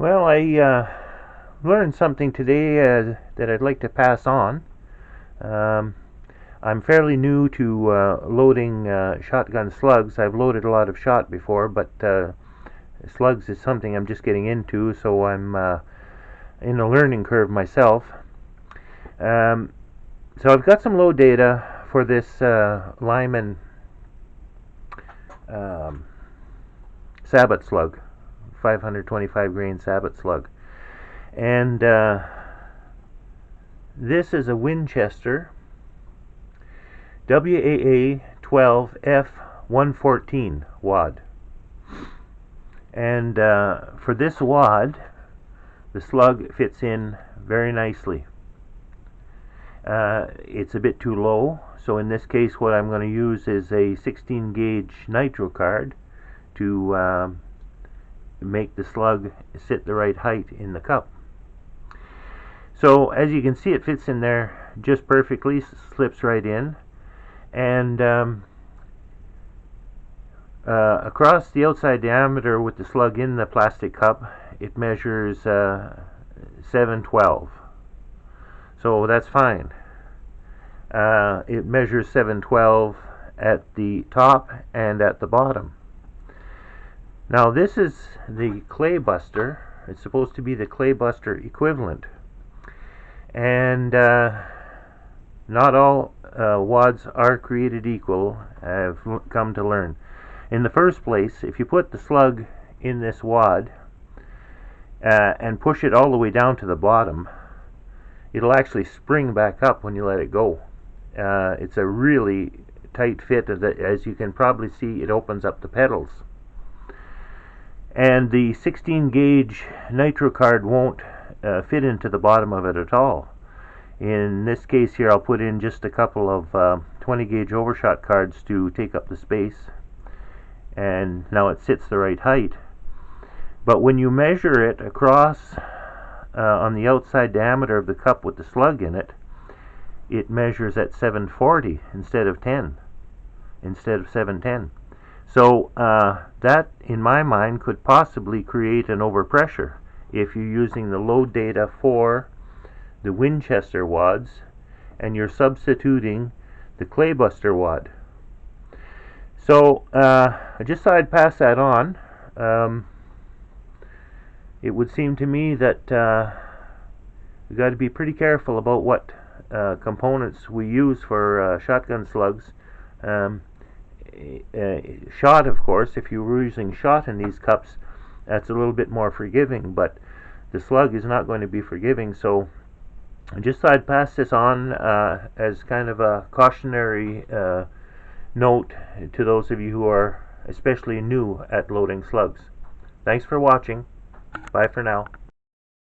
Well, I learned something today that I'd like to pass on. Um, I'm fairly new to loading shotgun slugs. I've loaded a lot of shot before, but slugs is something I'm just getting into, so I'm in a learning curve myself. Um, so I've got some load data for this Lyman um, Sabot slug, 525 grain Sabot slug. And this is a Winchester WAA12F114 wad. And for this wad, the slug fits in very nicely. It's a bit too low, so in this case what I'm going to use is a 16 gauge nitro card to make the slug sit the right height in the cup. So as you can see, it fits in there just perfectly, slips right in, and across the outside diameter with the slug in the plastic cup, it measures 712. So that's fine. It measures 712 at the top and at the bottom. Now this is the Claybuster. It's supposed to be the Claybuster equivalent. And not all wads are created equal, I've come to learn. In the first place, if you put the slug in this wad and push it all the way down to the bottom, it'll actually spring back up when you let it go. It's a really tight fit. As you can probably see, it opens up the pedals. And the 16 gauge nitro card won't fit into the bottom of it at all. In this case here, I'll put in just a couple of 20 gauge overshot cards to take up the space, and now it sits the right height. But when you measure it across on the outside diameter of the cup with the slug in it, it measures at 740 instead of 710. So that, in my mind, could possibly create an overpressure if you're using the load data for the Winchester wads and you're substituting the Claybuster wad. So I just thought I'd pass that on. It would seem to me that we've got to be pretty careful about what components we use for shotgun slugs. Shot, of course, if you were using shot in these cups, that's a little bit more forgiving, but the slug is not going to be forgiving. So I just thought I'd pass this on as kind of a cautionary note to those of you who are especially new at loading slugs. Thanks for watching. Bye for now.